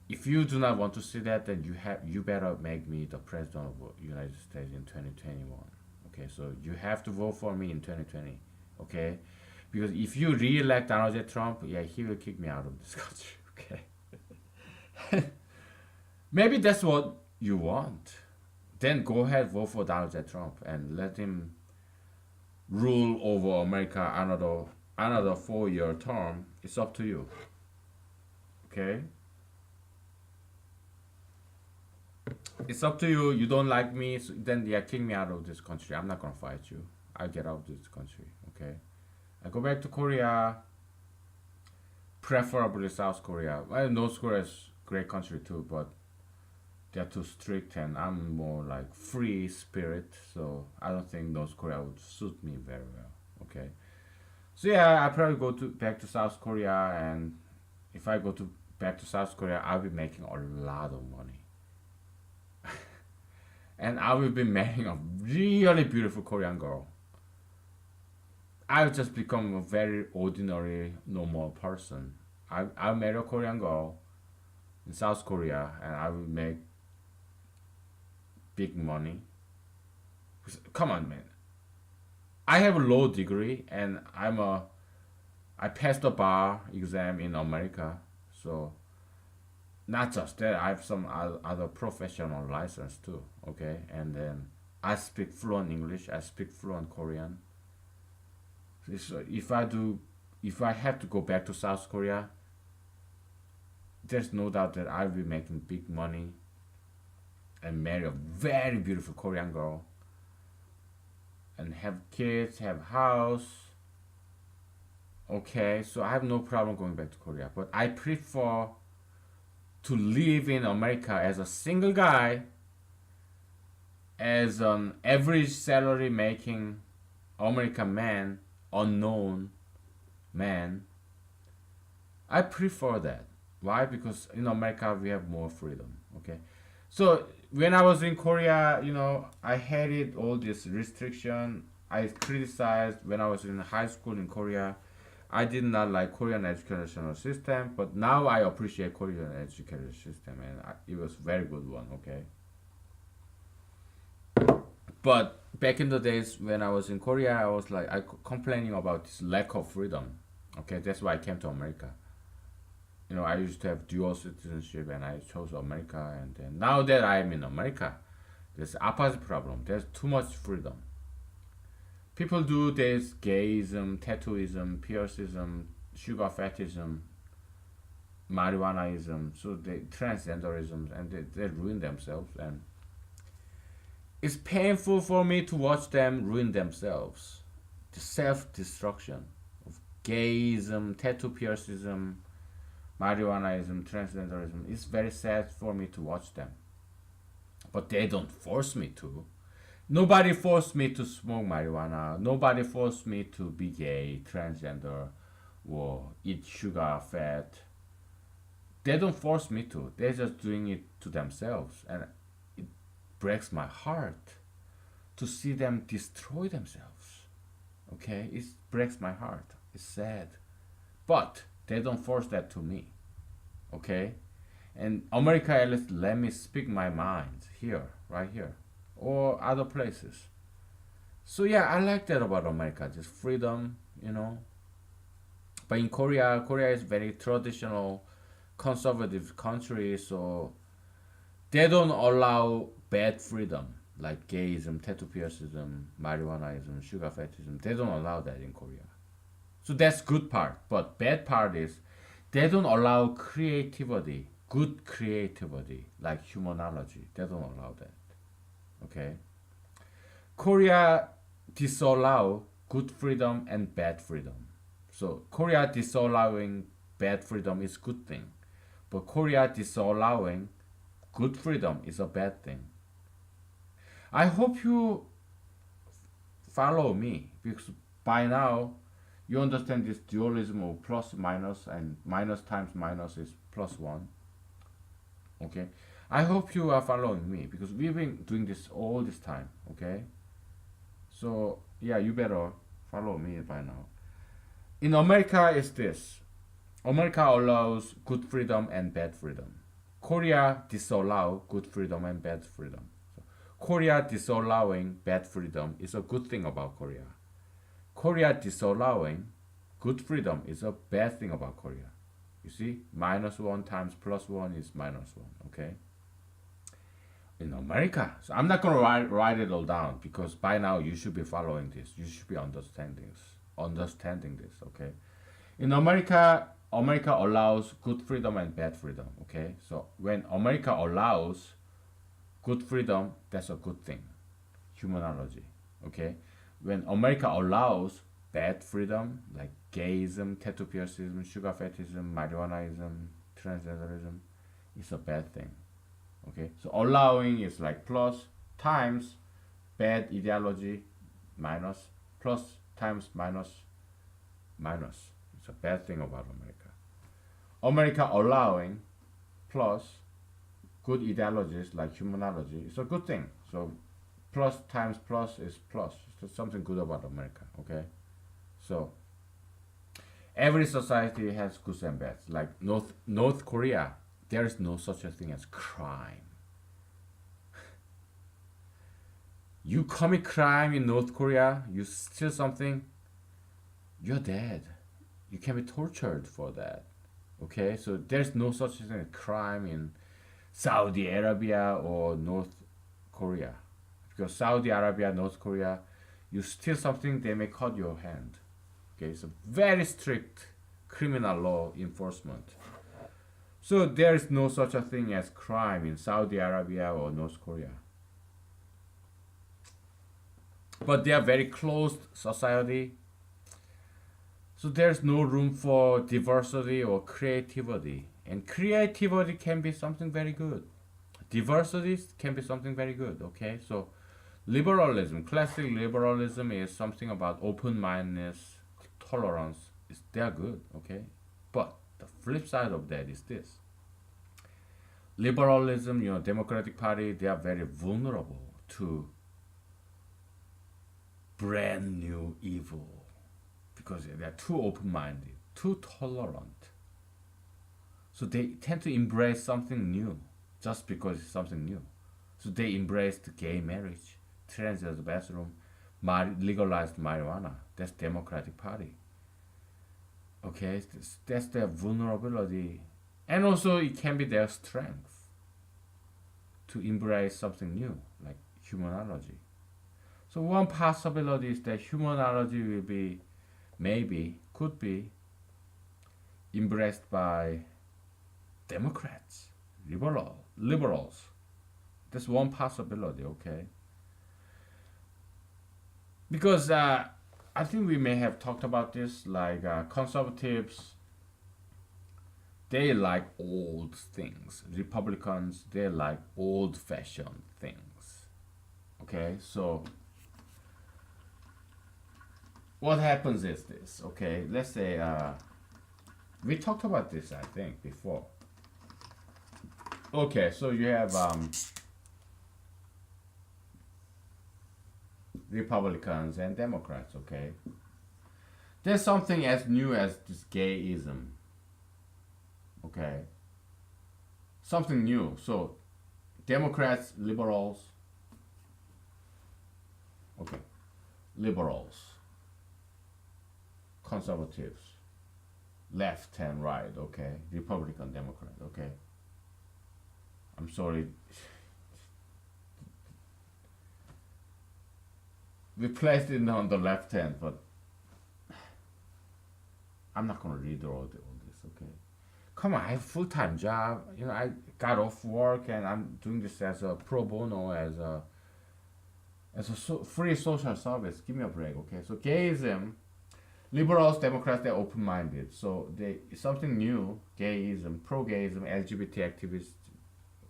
[SPEAKER 1] if you do not want to see that, then you better make me the president of the United States in 2021. Okay, so you have to vote for me in 2020. Okay, because if you re-elect Donald J. Trump, yeah, he will kick me out of this country. Okay, maybe that's what you want. Then go ahead, vote for Donald J. Trump and let him rule over America another 4 year term. It's up to you. Okay? It's up to you. You don't like me, so then yeah, kick me out of this country. I'm not gonna fight you. I'll get out of this country. Okay? I go back to Korea, preferably South Korea. Well, North Korea is great country too, but they're too strict and I'm more like free spirit, so I don't think North Korea would suit me very well. Okay. So yeah, I probably go to back to South Korea, and if I go to back to South Korea, I'll be making a lot of money. And I will be marrying a really beautiful Korean girl. I'll just become a very ordinary, normal person. I'll marry a Korean girl in South Korea and I will make big money. Come on, man. I have a low degree and I passed the bar exam in America. So not just that, I have some other professional license too. Okay, and then I speak fluent English. I speak fluent Korean. So if I have to go back to South Korea, there's no doubt that I'll be making big money and marry a very beautiful Korean girl and have kids, have house. Okay, so I have no problem going back to Korea, but I prefer to live in America as a single guy, as an average salary making American man, unknown man. I prefer that. Why? Because in America we have more freedom. Okay, so when I was in Korea, I hated all this restriction. I criticized when I was in high school in Korea. I did not like Korean educational system, but now I appreciate Korean educational system, and it was very good one. Okay, but back in the days when I was in Korea, I was like complaining about this lack of freedom. Okay, that's why I came to America. I used to have dual citizenship and I chose America, and then now that I'm in America, there's the opposite problem. There's too much freedom. People do this gayism, tattooism, piercism, sugar fetishism. marijuanaism, so they transgenderism, and they ruin themselves. And it's painful for me to watch them ruin themselves. The self-destruction of gayism, tattoo piercism, marijuanaism, transgenderism. It's very sad for me to watch them. But they don't force me to. Nobody forced me to smoke marijuana. Nobody forced me to be gay, transgender, or eat sugar, fat. They don't force me to. They're just doing it to themselves. And it breaks my heart to see them destroy themselves. Okay? It breaks my heart. It's sad. But they don't force that to me. Okay? And America, at least let me speak my mind here, right here, or other places. So yeah, I like that about America, just freedom, you know. But in Korea, Korea is very traditional, conservative country, so they don't allow bad freedom like gayism, tattoo piercism, marijuanaism, sugar fetishism. They don't allow that in Korea. So that's good part. But bad part is they don't allow creativity, good creativity like humanology. They don't allow that. Okay. Korea disallow good freedom and bad freedom. So Korea disallowing bad freedom is good thing, but Korea disallowing good freedom is a bad thing. I hope you follow me because by now you understand this dualism of plus minus and minus times minus is plus one. Okay, I hope you are following me because we've been doing this all this time. Okay, so yeah, you better follow me by now. In America, is this: America allows good freedom and bad freedom. Korea disallow good freedom and bad freedom. So Korea disallowing bad freedom is a good thing about Korea. Korea disallowing good freedom is a bad thing about Korea. You see, minus one times plus one is minus one. Okay. In America, so I'm not gonna write it all down because by now you should be following this. You should be understanding this. Okay. In America, America allows good freedom and bad freedom. Okay. So when America allows good freedom, that's a good thing. Humanology. Okay. When America allows bad freedom like gayism, tattoo piercism, sugar fetishism, marijuanaism, transgenderism, it's a bad thing. Okay, so allowing is like plus times bad ideology minus plus times minus minus. It's a bad thing about America. America allowing plus good ideologies like humanology is a good thing. So plus times plus is plus. It's something good about America. Okay, so every society has goods and bads. Like North Korea, there is no such a thing as crime. You commit crime in North Korea, you steal something, you're dead. You can be tortured for that. Okay, so there's no such thing as crime in Saudi Arabia or North Korea. Because Saudi Arabia, North Korea, you steal something, they may cut your hand. Okay, so very strict criminal law enforcement. So there is no such a thing as crime in Saudi Arabia or North Korea. But they are very closed society. So there's no room for diversity or creativity. And creativity can be something very good. Diversity can be something very good, okay? So liberalism, classic liberalism is something about open-mindedness, tolerance. They are good, okay? But the flip side of that is this. Liberalism, Democratic Party, they are very vulnerable to brand new evil because they are too open-minded, too tolerant. So they tend to embrace something new just because it's something new. So they embraced gay marriage, transgender bathroom, legalized marijuana. That's Democratic Party. Okay, that's their vulnerability, and also it can be their strength to embrace something new, like humanology. So one possibility is that humanology will be, maybe, could be embraced by Democrats, liberals. That's one possibility, okay? Because I think we may have talked about this, like conservatives, they like old things. Republicans, they like old-fashioned things. Okay, so what happens is this. Okay, let's say we talked about this, I think, before. Okay, so you have Republicans and Democrats. Okay, there's something as new as this gayism. Okay, something new. So Democrats, liberals. Okay, liberals, conservatives, left and right. Okay, Republican, Democrat. Okay, I'm sorry. We placed it on the left hand, but I'm not gonna read all this. Okay, come on, I have a full-time job. You know, I got off work and I'm doing this as a pro bono, as a free social service. Give me a break, okay? So gayism, liberals, Democrats, they're open-minded. So they it's something new. Gayism, pro-gayism, LGBT activists,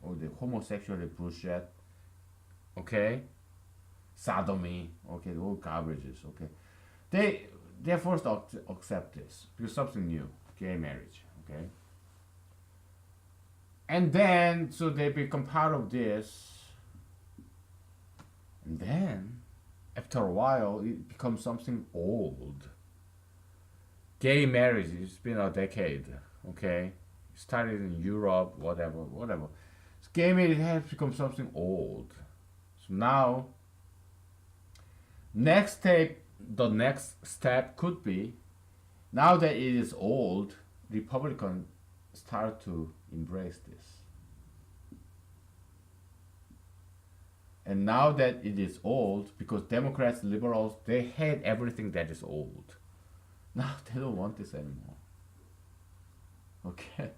[SPEAKER 1] or the homosexuality bullshit. Okay, sodomy. Okay, all garbages. Okay, they're forced to accept this because something new, gay marriage. Okay, and then so they become part of this, and then after a while it becomes something old. Gay marriage, it's been a decade. Okay, it started in Europe, whatever. So gay marriage has become something old. So now, the next step could be, now that it is old, Republicans start to embrace this. And now that it is old, because Democrats, liberals, they hate everything that is old. Now they don't want this anymore. Okay.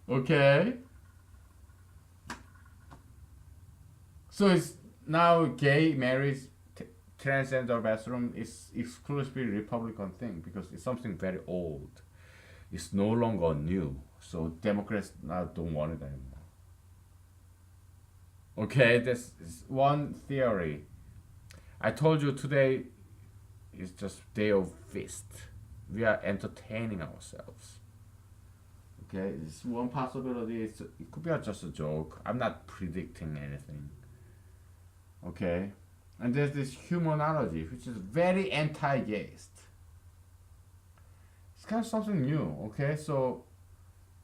[SPEAKER 1] Okay. So it's now gay marriage, transgender bathroom is exclusively Republican thing because it's something very old. It's no longer new. So Democrats now don't want it anymore. Okay, this is one theory. I told you today is just day of feast. We are entertaining ourselves. Okay, it's one possibility. It could be just a joke. I'm not predicting anything. Okay, and there's this humanology, which is very anti-gayist. It's kind of something new. Okay, so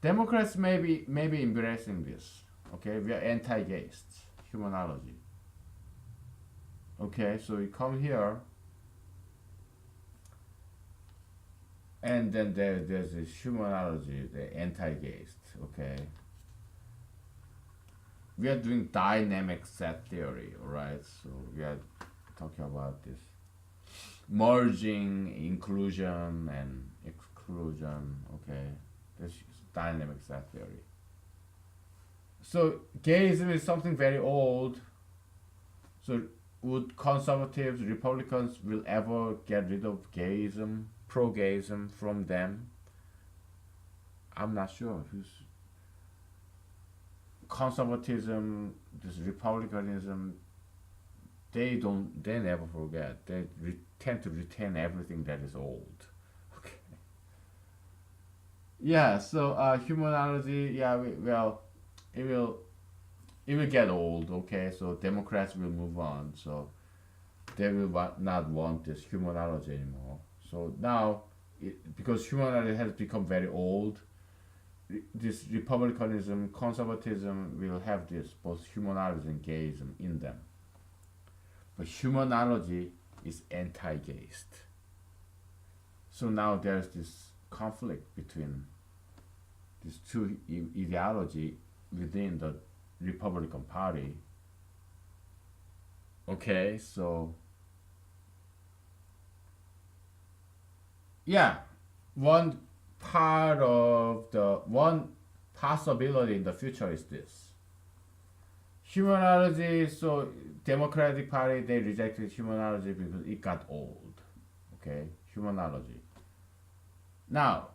[SPEAKER 1] Democrats may be embracing this. Okay, we are anti-gayist. Humanology. Okay, so you come here, and then there's this humanology, the anti-gayist. Okay, we are doing dynamic set theory, alright? So we are talking about this merging, inclusion, and exclusion. Okay, this is dynamic set theory. So gayism is something very old. So would conservatives, Republicans will ever get rid of gayism, pro-gayism from them? I'm not sure. Conservatism, this republicanism, they never forget. They tend to retain everything that is old. Okay. Yeah. So humanology. Yeah. Well, it will it will get old. Okay. So Democrats will move on. So they will not want this humanology anymore. So now, because humanology has become very old, this republicanism, conservatism will have this both humanology and gayism in them. But humanology is anti-gayist. So now there's this conflict between these two ideology within the Republican Party. Okay, so yeah, one part of the one possibility in the future is this. Humanology, so Democratic Party, they rejected humanology because it got old. Okay, humanology. Now,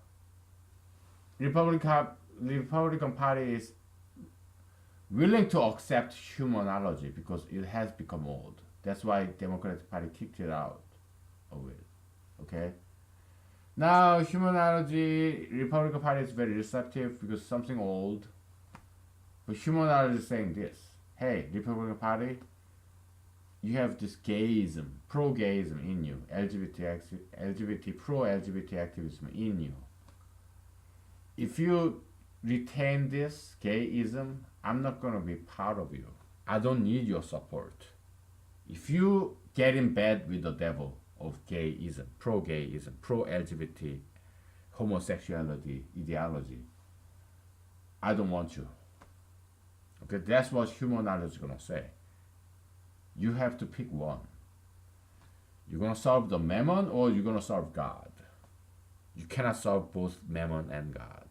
[SPEAKER 1] Republican Party is willing to accept humanology because it has become old. That's why Democratic Party kicked it out of it. Okay. Now, humanology, Republican Party is very receptive because something old. But humanology is saying this: hey, Republican Party, you have this gayism, pro-gayism in you, LGBT, pro-LGBT activism in you. If you retain this gayism, I'm not gonna be part of you. I don't need your support. If you get in bed with the devil of gayism, pro-LGBT, homosexuality ideology, I don't want you. Okay, that's what humanology is gonna say. You have to pick one. You're gonna serve the mammon or you're gonna serve God. You cannot serve both mammon and God.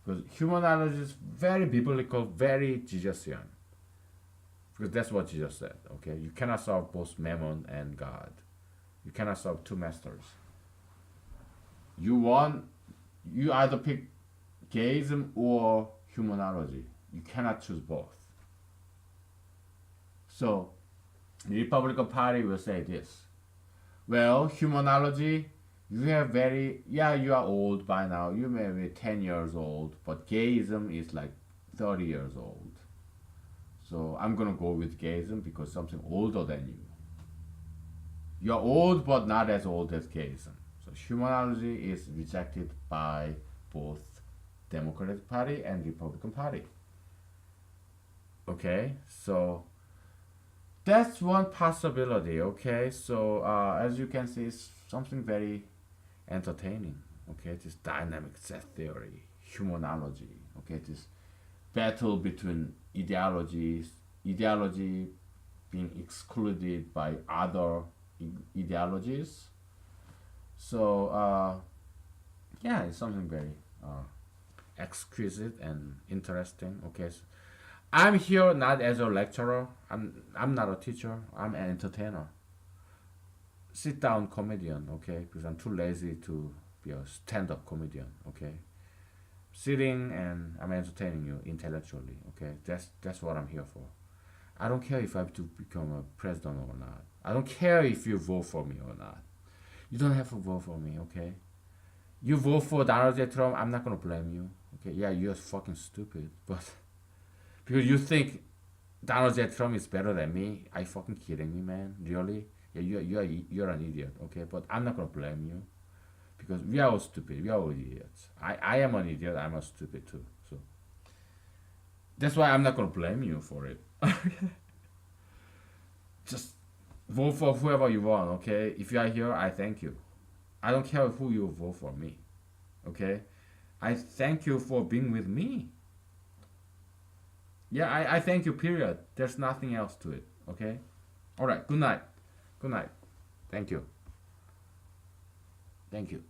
[SPEAKER 1] Because humanology is very biblical, very Jesusian. Because that's what Jesus said, okay? You cannot serve both mammon and God. You cannot serve two masters. You either pick gayism or humanology. You cannot choose both. So, the Republican Party will say this. Well, humanology, you are old by now. You may be 10 years old, but gayism is like 30 years old. So I'm gonna go with gayism because something older than you. You're old, but not as old as gayism. So humanology is rejected by both Democratic Party and Republican Party. Okay, so that's one possibility. Okay, so as you can see, it's something very entertaining. Okay, this dynamic set theory, humanology. Okay, this battle between ideology being excluded by other ideologies. So yeah, it's something very exquisite and interesting. Okay, so I'm here not as a lecturer. I'm not a teacher. I'm an entertainer. Sit down comedian. Okay, because I'm too lazy to be a stand-up comedian. Okay, sitting and I'm entertaining you intellectually. Okay, that's what I'm here for. I don't care if I have to become a president or not. I don't care if you vote for me or not. You don't have to vote for me. Okay, you vote for Donald J. Trump. I'm not gonna blame you. Okay, yeah, you're fucking stupid, but because you think Donald J. Trump is better than me, are you fucking kidding me, man? Really? Yeah, you're an idiot. Okay, but I'm not gonna blame you because we are all stupid. We are all idiots. I am an idiot. I'm a stupid too. So that's why I'm not gonna blame you for it. Just vote for whoever you want. Okay, if you are here, I thank you. I don't care who you vote for me. Okay, I thank you for being with me. Yeah, I thank you. Period. There's nothing else to it. Okay. All right. Good night. Good night. Thank you. Thank you.